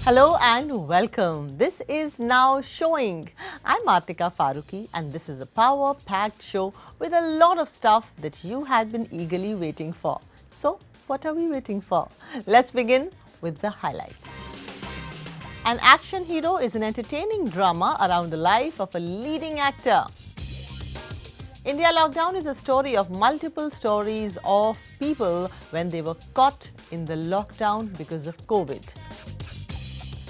Hello and welcome. This is Now Showing. I'm Atika Farooqui and this is a power-packed show with a lot of stuff that you had been eagerly waiting for. So, what are we waiting for? Let's begin with the highlights. An action hero is an entertaining drama around the life of a leading actor. India Lockdown is a story of multiple stories of people when they were caught in the lockdown because of COVID.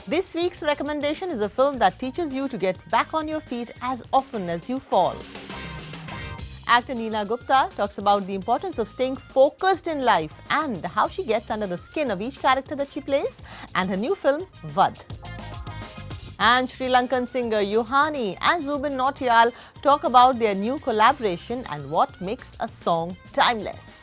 This week's recommendation is a film that teaches you to get back on your feet as often as you fall. Actor NeenaGupta talks about the importance of staying focused in life and how she gets under the skin of each character that she plays, and her new film, Vadh. And Sri Lankan singer Yohani and Jubin Nautiyal talk about their new collaboration and what makes a song timeless.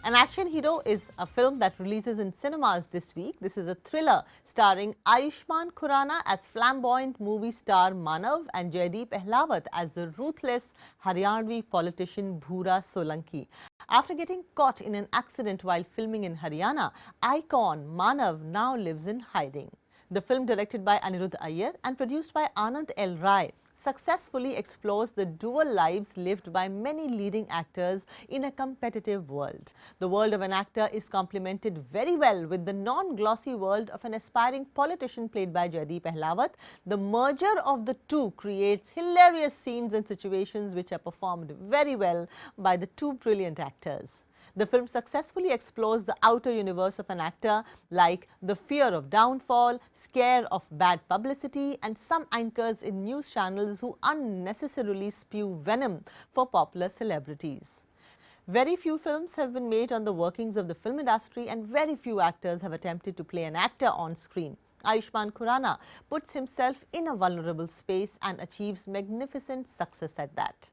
An Action Hero is a film that releases in cinemas this week. This is a thriller starring Aysuhmann Khurrana as flamboyant movie star Manav and JaiDeep Ahlawat as the ruthless Haryanvi politician Bhura Solanki. After getting caught in an accident while filming in Haryana, icon Manav now lives in hiding. The film, directed by Anirudh Iyer and produced by Anand L. Rai, successfully explores the dual lives lived by many leading actors in a competitive world. The world of an actor is complemented very well with the non-glossy world of an aspiring politician played by JaiDeep Ahlawat. The merger of the two creates hilarious scenes and situations which are performed very well by the two brilliant actors. The film successfully explores the outer universe of an actor, like the fear of downfall, scare of bad publicity, and some anchors in news channels who unnecessarily spew venom for popular celebrities. Very few films have been made on the workings of the film industry, and very few actors have attempted to play an actor on screen. Aysuhmann Khurrana puts himself in a vulnerable space and achieves magnificent success at that.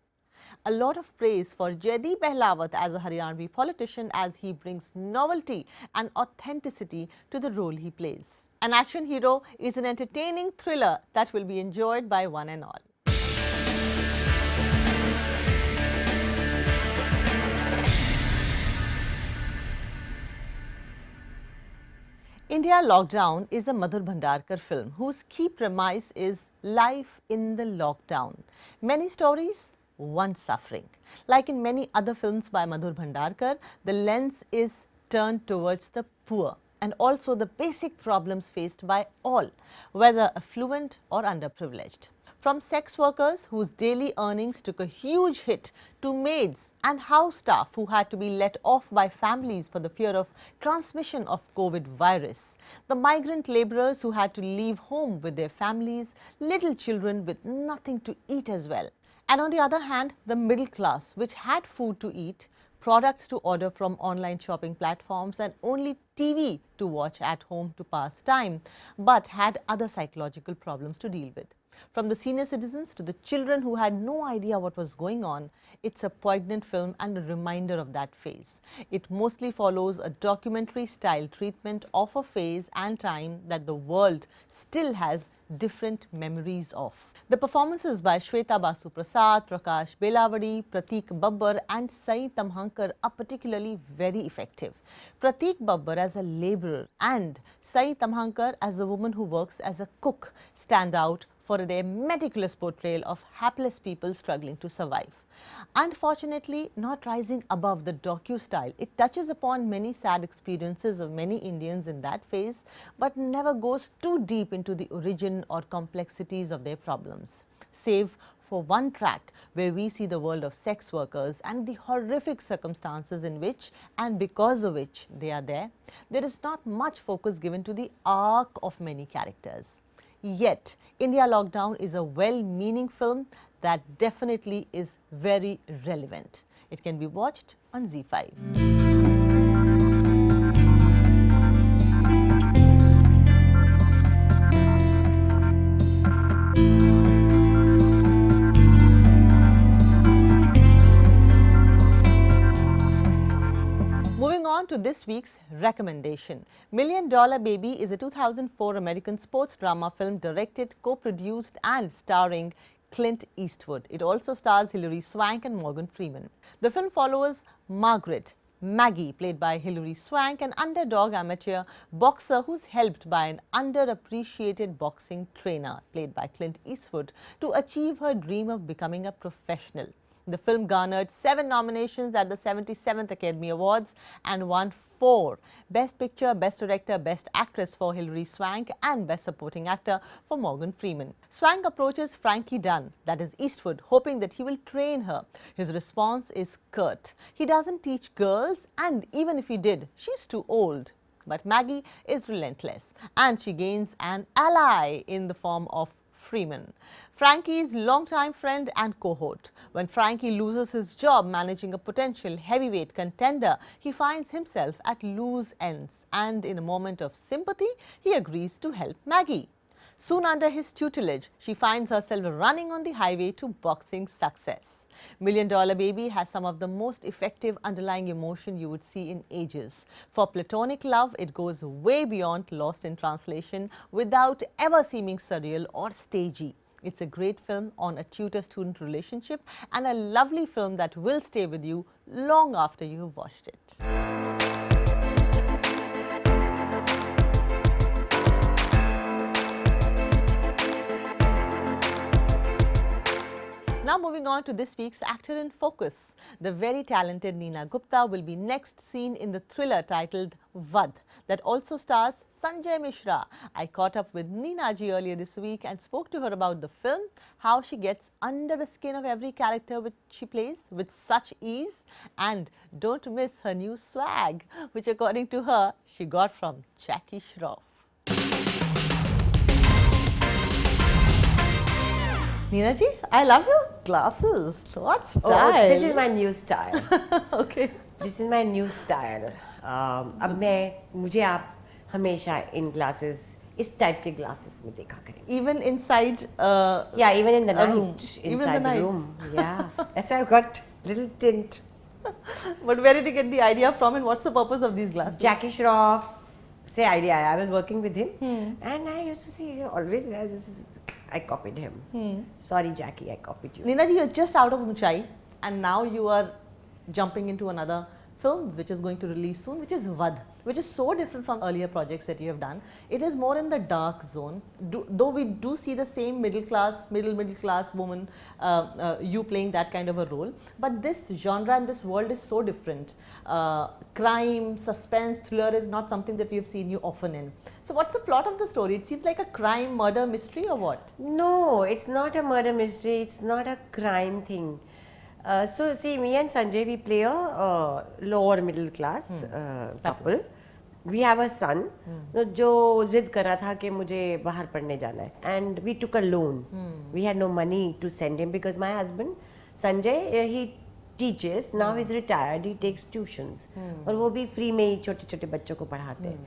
A lot of praise for JaiDeep Ahlawat as a Haryanvi politician, as he brings novelty and authenticity to the role he plays. An Action Hero is an entertaining thriller that will be enjoyed by one and all. India Lockdown is a Madhur Bhandarkar film whose key premise is life in the lockdown. Many stories, one suffering. Like in many other films by Madhur Bhandarkar, the lens is turned towards the poor and also the basic problems faced by all, whether affluent or underprivileged. From sex workers whose daily earnings took a huge hit to maids and house staff who had to be let off by families for the fear of transmission of COVID virus, the migrant laborers who had to leave home with their families, little children with nothing to eat as well. And on the other hand, the middle class, which had food to eat, products to order from online shopping platforms, and only TV to watch at home to pass time, but had other psychological problems to deal with. From the senior citizens to the children who had no idea what was going on, it's a poignant film and a reminder of that phase. It mostly follows a documentary-style treatment of a phase and time that the world still has different memories of. The performances by Shweta Basu Prasad, Prakash Belavadi, Prateek Babbar and Sai Tamhankar are particularly very effective. Prateek Babbar as a labourer and Sai Tamhankar as a woman who works as a cook stand out for their meticulous portrayal of hapless people struggling to survive. Unfortunately, not rising above the docu-style, it touches upon many sad experiences of many Indians in that phase, but never goes too deep into the origin or complexities of their problems. Save for one track where we see the world of sex workers and the horrific circumstances in which and because of which they are there is not much focus given to the arc of many characters. Yet, India Lockdown is a well-meaning film that definitely is very relevant. It can be watched on ZEE5. Moving on to this week's recommendation. $1 Million Baby is a 2004 American sports drama film directed, co-produced and starring Clint Eastwood. It also stars Hilary Swank and Morgan Freeman. The film follows Margaret, Maggie, played by Hilary Swank, an underdog amateur boxer who's helped by an underappreciated boxing trainer, played by Clint Eastwood, to achieve her dream of becoming a professional. The film garnered 7 nominations at the 77th Academy Awards and won 4: Best Picture, Best Director, Best Actress for Hilary Swank and Best Supporting Actor for Morgan Freeman. Swank approaches Frankie Dunn, that is Eastwood, hoping that he will train her. His response is curt. He doesn't teach girls, and even if he did, she's too old. But Maggie is relentless, and she gains an ally in the form of Freeman, Frankie's longtime friend and cohort. When Frankie loses his job managing a potential heavyweight contender, he finds himself at loose ends, and in a moment of sympathy, he agrees to help Maggie. Soon under his tutelage, she finds herself running on the highway to boxing success. Million Dollar Baby has some of the most effective underlying emotion you would see in ages. For platonic love, it goes way beyond Lost in Translation without ever seeming surreal or stagey. It's a great film on a tutor-student relationship and a lovely film that will stay with you long after you've watched it. Now moving on to this week's actor in focus. The very talented Neena Gupta will be next seen in the thriller titled Vadh that also stars Sanjay Mishra. I caught up with Neena ji earlier this week and spoke to her about the film, how she gets under the skin of every character which she plays with such ease, and don't miss her new swag, which according to her, she got from Jackie Shroff. Neena ji, I love your glasses. What style? Oh, this is my new style. Okay. This is my new style. अब मुझे आप हमेशा इन glasses इस type के glasses में देखा करेंगे. Even inside. Yeah, even in the night. Room. Inside the room. Yeah, that's why I've got little tint. But where did you get the idea from, and what's the purpose of these glasses? Jackie Shroff से idea. I was working with him, and I used to see he always wears this. I copied him. Sorry, Jackie, I copied you. Neena ji, you're just out of Unchai, and now you are jumping into another film which is going to release soon, which is Vadh, which is so different from earlier projects that you have done. It is more in the dark zone, though we do see the same middle class woman, you playing that kind of a role. But this genre and this world is so different. Crime, suspense, thriller is not something that we have seen you often in. So what's the plot of the story? It seems like a crime, murder, mystery, or what? No, it's not a murder mystery. It's not a crime thing. So see, me and Sanjay, we play a lower middle class couple. We have a son जो जिद कर रहा था कि मुझे बाहर पढ़ने जाना है, and we took a loan. We had no money to send him because my husband Sanjay, he teaches now. He's retired. He takes tuitions और वो भी free में ही छोटे छोटे बच्चों को पढ़ाते हैं.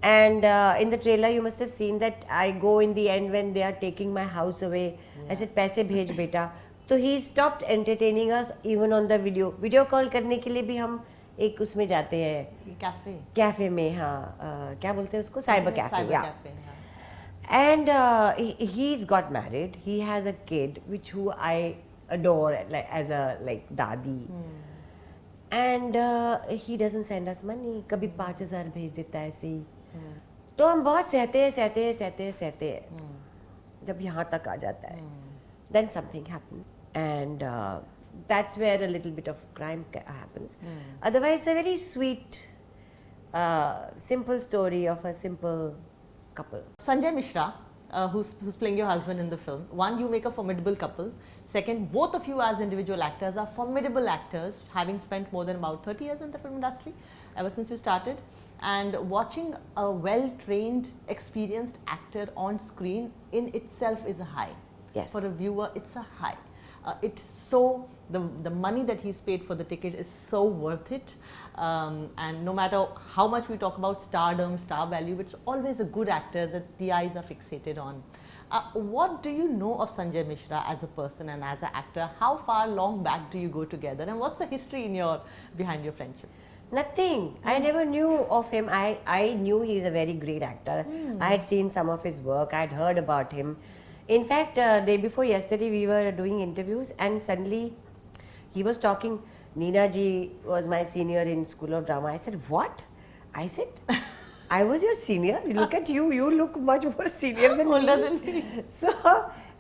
And in the trailer you must have seen that I go in the end when they are taking my house away. I said पैसे भेज बेटा. तो he stopped entertaining us even on the video call करने के लिए भी हम एक उसमें जाते हैं कैफे में. हाँ, क्या बोलते हैं उसको, cyber cafe. And he's got married. He has a kid who I adore like as a dadi. And he doesn't send us money. कभी 5,000 भेज देता है ऐसे ही. तो हम बहुत सहते हैं. जब यहाँ तक आ जाता है, then something happened, and that's where a little bit of crime happens. Otherwise, a very sweet, simple story of a simple couple. Sanjay Mishra, who's playing your husband in the film. One, you make a formidable couple. Second, both of you as individual actors are formidable actors, having spent more than about 30 years in the film industry, ever since you started. And watching a well-trained, experienced actor on screen in itself is a high. Yes. For a viewer, it's a high. It's so, the money that he's paid for the ticket is so worth it. And no matter how much we talk about stardom, star value, it's always a good actor that the eyes are fixated on. What do you know of Sanjay Mishra as a person and as an actor? How far long back do you go together? And what's the history behind your friendship? Nothing. I never knew of him. I knew he's a very great actor. I had seen some of his work. I had heard about him. In fact, day before yesterday, we were doing interviews, and suddenly he was talking. Neena ji was my senior in School of Drama. I said, what? I said, I was your senior. Look at you. You look much more senior than me. Older than me. So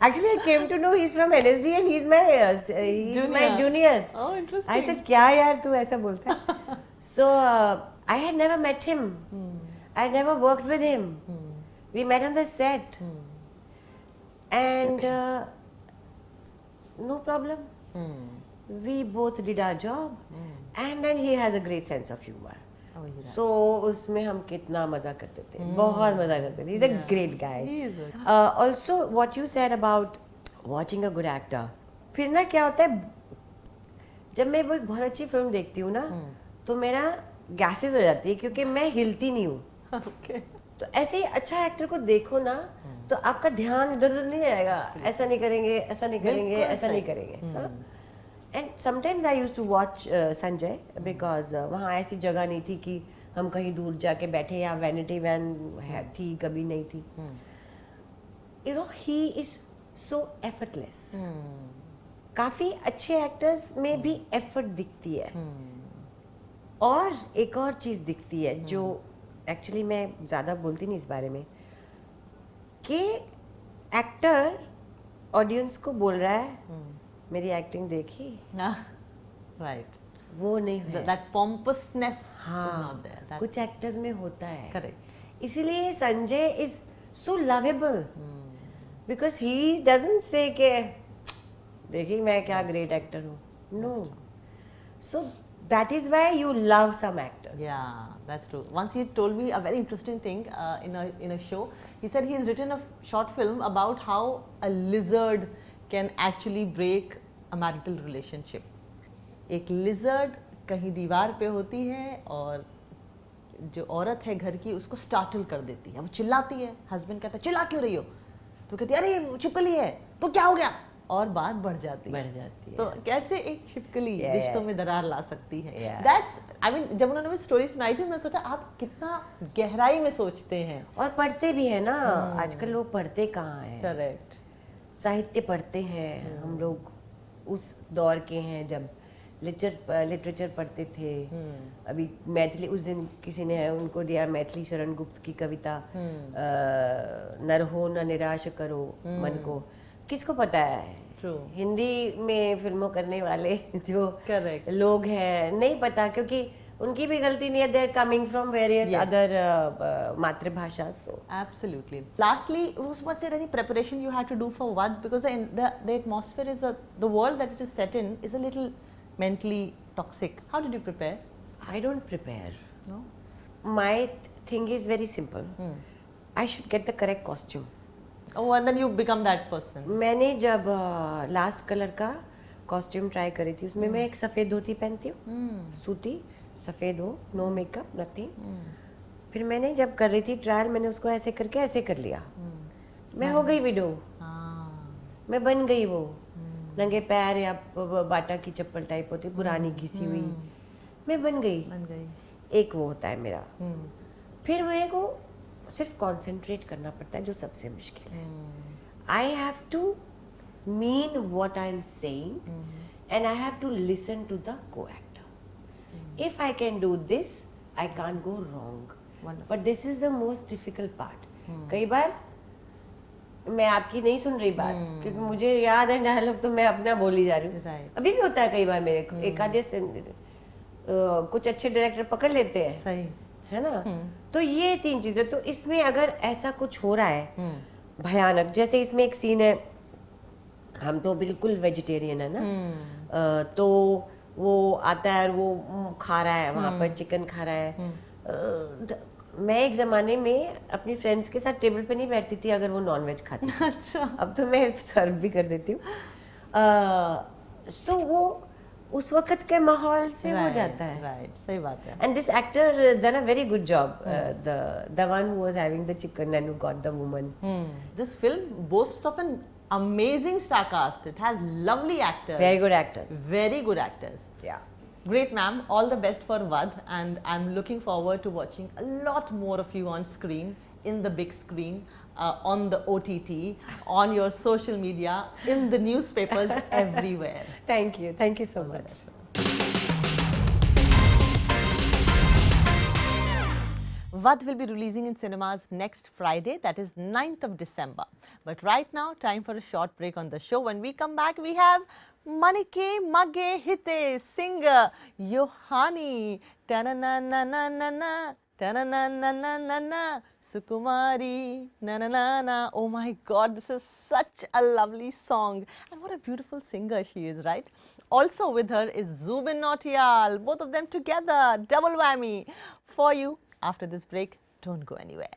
actually, I came to know he's from NSD and he's my junior. Oh, interesting. I said, क्या यार तू ऐसा बोलता है? So I had never met him. I had never worked with him. We met on the set, and no problem. We both did our job, and then he has a great sense of humor. So उसमें हम कितना मजा करते थे, बहुत मजा करते थे. He's a great guy. Also, what you said about watching a good actor. फिर ना क्या होता है, जब मैं वो बहुत अच्छी फिल्म देखती हूँ ना, तो मेरा गैसेस हो जाती है क्योंकि मैं हिलती नहीं हूँ. तो ऐसे ही अच्छा एक्टर को देखो ना, तो आपका ध्यान इधर उधर नहीं जाएगा. ऐसा नहीं करेंगे, ऐसा नहीं करेंगे, ऐसा नहीं करेंगे. And sometimes I use to watch Sanjay because वहाँ ऐसी जगह नहीं थी कि हम कहीं दूर जाके बैठे या वैनिटी वैन थी, कभी नहीं थी. You know he is so effortless. काफ़ी अच्छे एक्टर्स में भी एफर्ट दिखती है. और एक और चीज़ दिखती है जो एक्चुअली मैं ज़्यादा बोलती नहीं इस बारे में, कि एक्टर ऑडियंस को बोल रहा है मेरी एक्टिंग देखी, राइट, वो नहीं है. दैट pompousness हाँ, is not there. That, कुछ एक्टर्स में होता है. correct. इसीलिए Sanjay is so lovable because he doesn't say के देखिए मैं क्या ग्रेट एक्टर हूँ. No. So that is why you love some actors. Yeah, that's true. Once he told me a very interesting thing in a show. He said he's written a short film about how a lizard can actually break a marital relationship. एक lizard कहीं दीवार पे होती है और जो औरत है घर की उसको startle कर देती है. वो चिल्लाती है, husband कहता है चिल्ला क्यों रही हो? तो कहती है अरे छिपकली है, तो क्या हो गया? और बात बढ़ जाती है. तो कैसे एक छिपकली रिश्तों में दरार ला सकती है. दैट्स आई मीन जब उन्होंने मुझे स्टोरी सुनाई थी मैं सोचा आप कितना गहराई में सोचते हैं. और पढ़ते भी है ना. आजकल लोग पढ़ते कहाँ हैं. करेक्ट. साहित्य पढ़ते हैं. हम लोग उस दौर के हैं जब लिटरेचर पढ़ते थे. अभी मैथिली उस दिन किसी ने उनको दिया मैथिली शरण गुप्त की कविता, नर हो न निराश करो मन को. किसको पता है? True. हिंदी में फिल्मों करने वाले जो Correct. लोग हैं नहीं पता, क्योंकि उनकी भी गलती नहीं है. They are coming from various other मातृभाषा. So Absolutely. Lastly, was there any preparation you had to do for Vadh? Because the atmosphere is the world that it is set in is a little mentally toxic. How did you prepare? I don't prepare. No. My thing is very simple. I should get the correct costume. Oh, and then you become that person. मैंने जब last colour का costume try करी थी उसमें मैं एक सफ़ेद धोती पहनती हूँ, सूती सफ़ेद हो, नो मेकअप नथिंग. फिर मैंने जब कर रही थी ट्रायल मैंने उसको ऐसे करके ऐसे कर लिया. मैं हो गई विडो. मैं बन गई वो नंगे पैर या बाटा की चप्पल टाइप होती पुरानी घिसी हुई. मैं बन गई. एक वो होता है मेरा. फिर मेरे को सिर्फ कॉन्सेंट्रेट करना पड़ता है जो सबसे मुश्किल है. I have to mean what I am saying and I have to listen to the co actor. If I can do this I can't go wrong. But this is the most difficult part. कई बार मैं आपकी नहीं सुन रही बात क्योंकि मुझे याद है डायलॉग तो मैं अपना बोली जा रही हूँ. अभी भी होता है कई बार मेरे को. एक आधे कुछ अच्छे डायरेक्टर पकड़ लेते हैं. सही है ना. तो ये 3 चीजें. तो इसमें अगर ऐसा कुछ हो रहा है भयानक, जैसे इसमें एक सीन है, हम तो बिल्कुल वेजिटेरियन है ना, तो वो आता है और वो खा रहा है वहाँ पर चिकन खा रहा है. मैं एक ज़माने में अपनी फ्रेंड्स के साथ टेबल पे नहीं बैठती थी अगर वो नॉनवेज खाती थी. अच्छा. अब तो मैं सर्व भी कर देती हूँ. सो वो उस वक्त के माहौल से हो जाता है. राइट, सही बात है. And this actor has done a very good job. The one who was having the chicken and who got the woman. This film boasts of an amazing star cast. It has lovely actors. Very good actors. Very good actors. Yeah. Great, ma'am. All the best for Vadh, and I'm looking forward to watching a lot more of you on screen, in the big screen, on the OTT, on your social media, in the newspapers, everywhere. Thank you so much. Vadh will be releasing in cinemas next Friday, that is 9th of December. But right now, time for a short break on the show. When we come back, we have Manike Mage Hite singer Yohani. Ta-na-na-na-na-na-na. Ta-na-na-na-na-na-na. Sukumari. Na-na-na-na. Oh my God, this is such a lovely song. And what a beautiful singer she is, right? Also with her is Jubin Nautiyal. Both of them together. Double whammy for you after this break. Don't go anywhere.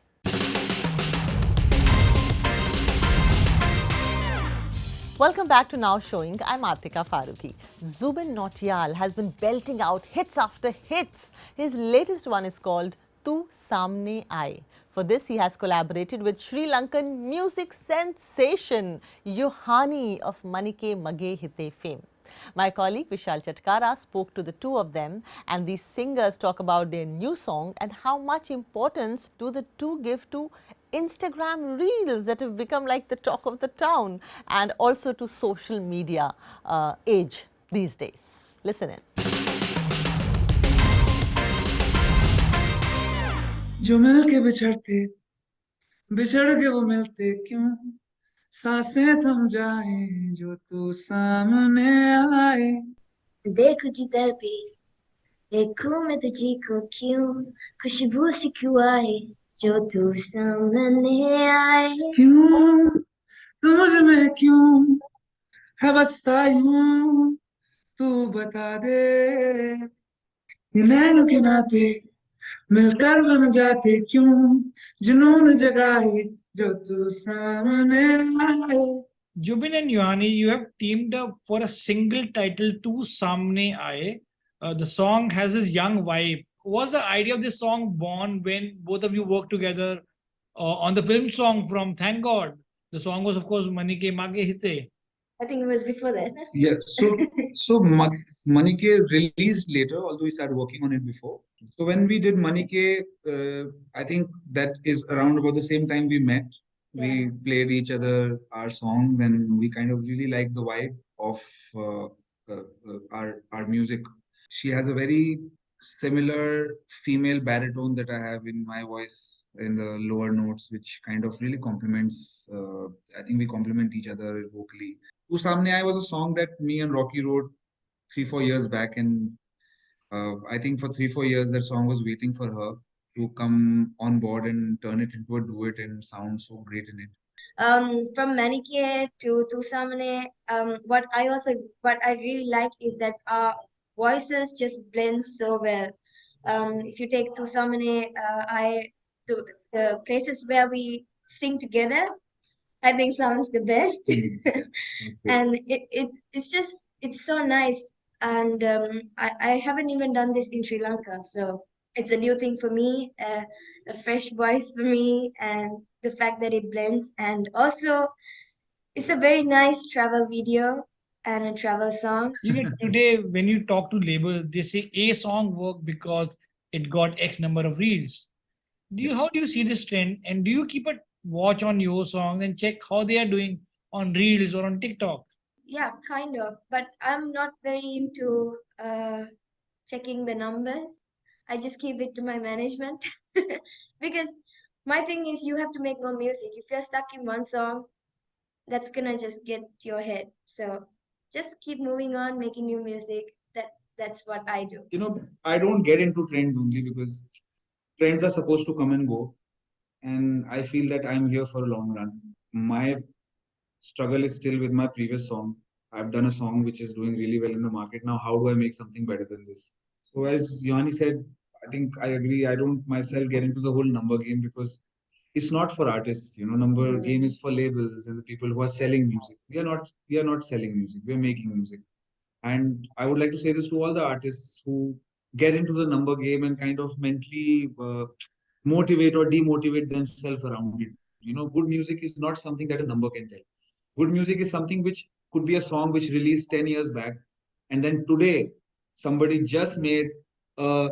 Welcome back to Now Showing. I'm Atika Farooqui. Jubin Nautiyal has been belting out hits after hits. His latest one is called Tu Saamne Aaye. For this, he has collaborated with Sri Lankan music sensation Yohani of Manike Mage Hite fame. My colleague Vishal Chatkara spoke to the two of them, and these singers talk about their new song and how much importance do the two give to Instagram reels that have become like the talk of the town, and also to social media age these days. Listen in. जो मिल के बिछड़ते बिछड़ के वो मिलते क्यों सांसें थम जाए जो तू सामने आए देखो जिधर भी देखूं मैं तुझी को क्यों खुशबू सी क्यों आए जो तू सामने आए क्यों तू मुझ में क्यों है बसता यूं तू बता दे ये नैनों के नाते मिलकर बन जाते क्यों जुनून जगाए जो तू सामने आए. Jubin and Yohani, you have teamed up for a single title, Tu Saamne Aaye. The song has this young vibe. Was the idea of this song born when both of you worked together on the film song from Thank God? The song was, of course, Manike Mage Hite. I think it was before that. Yeah, so Manike released later, although we started working on it before. So when we did Manike, I think that is around about the same time we met. Yeah. We played each other our songs, and we kind of really liked the vibe of our music. She has a very similar female baritone that I have in my voice in the lower notes, which kind of really complements. I think we complement each other vocally. Tu Saamne Aaye was a song that me and Rocky wrote 3-4 years back, and I think for 3-4 years that song was waiting for her to come on board and turn it into a duet and sound so great in it. From Manicure to Tu Samne, what I really like is that our voices just blend so well. If you take Tu Samne, the places where we sing together, I think sounds the best. And it's so nice. And I haven't even done this in Sri Lanka, so it's a new thing for me, a fresh voice for me, and the fact that it blends. And also, it's a very nice travel video and a travel song. Today, when you talk to label, they say a song worked because it got X number of reels. How do you see this trend? And do you keep a watch on your songs and check how they are doing on reels or on TikTok? Yeah, kind of. But I'm not very into checking the numbers. I just keep it to my management because my thing is you have to make more music. If you're stuck in one song, that's gonna just get to your head. So just keep moving on, making new music. That's what I do. I don't get into trends only because trends are supposed to come and go, and I feel that I'm here for a long run. My struggle is still with my previous song. I've done a song which is doing really well in the market. Now, how do I make something better than this? So, as Yohani said, I think I agree. I don't myself get into the whole number game because it's not for artists. Number game is for labels and the people who are selling music. We are not selling music. We are making music. And I would like to say this to all the artists who get into the number game and kind of mentally motivate or demotivate themselves around it. Good music is not something that a number can tell. Good music is something which could be a song which released 10 years back. And then today, somebody just made a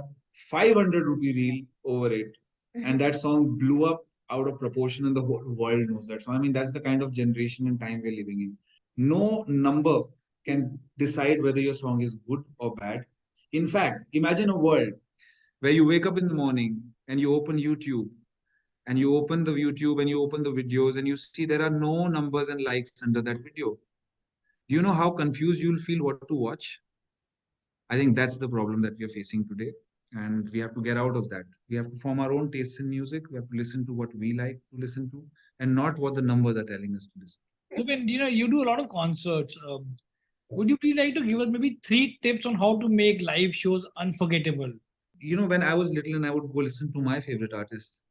500 rupee reel over it. And that song blew up out of proportion and the whole world knows that. So, I mean, that's the kind of generation and time we're living in. No number can decide whether your song is good or bad. In fact, imagine a world where you wake up in the morning and you open YouTube and you open the YouTube and you open the videos and you see there are no numbers and likes under that video. Do you know how confused you'll feel what to watch? I think that's the problem that we are facing today. And we have to get out of that. We have to form our own tastes in music. We have to listen to what we like to listen to and not what the numbers are telling us to listen. Jubin, you do a lot of concerts. Would you please like to give us maybe 3 tips on how to make live shows unforgettable? When I was little and I would go listen to my favorite artists,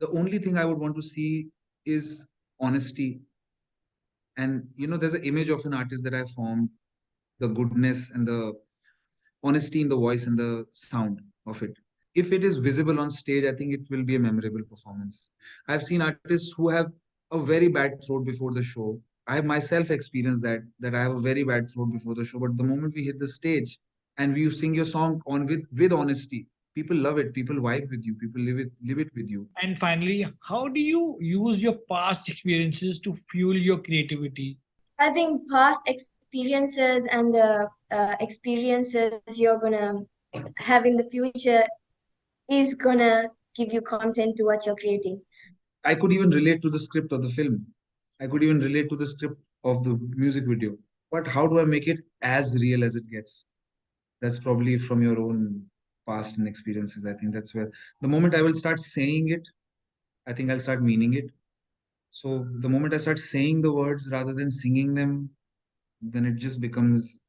the only thing I would want to see is honesty. And there's an image of an artist that I formed, the goodness and the honesty in the voice and the sound of it. If it is visible on stage, I think it will be a memorable performance. I've seen artists who have a very bad throat before the show. I have myself experienced that I have a very bad throat before the show. But the moment we hit the stage and you sing your song on with honesty, people love it. People vibe with you. People live it with you. And finally, how do you use your past experiences to fuel your creativity? I think past experiences and the experiences you're gonna have in the future is gonna give you content to what you're creating. I could even relate to the script of the film. I could even relate to the script of the music video. But how do I make it as real as it gets? That's probably from your own past and experiences. I think that's where the moment I will start saying it, I think I'll start meaning it. So the moment I start saying the words rather than singing them, then it just becomes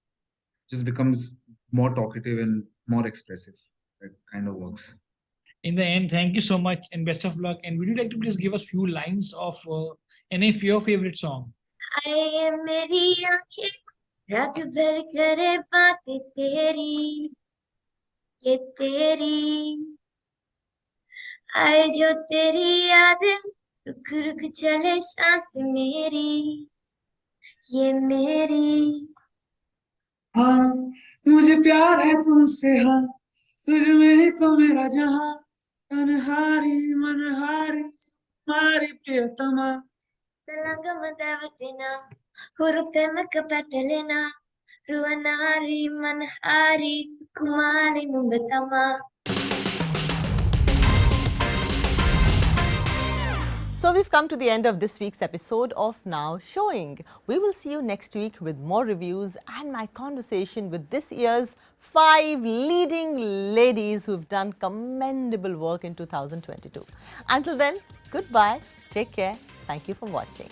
more talkative and more expressive. It kind of works. In the end, thank you so much and best of luck. And would you like to please give us few lines of any of your favorite song? आए मेरी आंखें रात भर करे बातें तेरी ये तेरी आए जो तेरी यादें रुक रुक चले सांस मेरी ये मेरी हाँ मुझे प्यार है तुमसे हाँ तुझ में ही तो मेरा जहां अनहारी मनहारी मारी प्रियतमा Telangama Devatina, Hurupema Kapatalena, Ruanari Manhari, Sukumari Mumbatama. So we've come to the end of this week's episode of Now Showing. We will see you next week with more reviews and my conversation with this year's 5 leading ladies who've done commendable work in 2022. Until then, goodbye, take care, thank you for watching.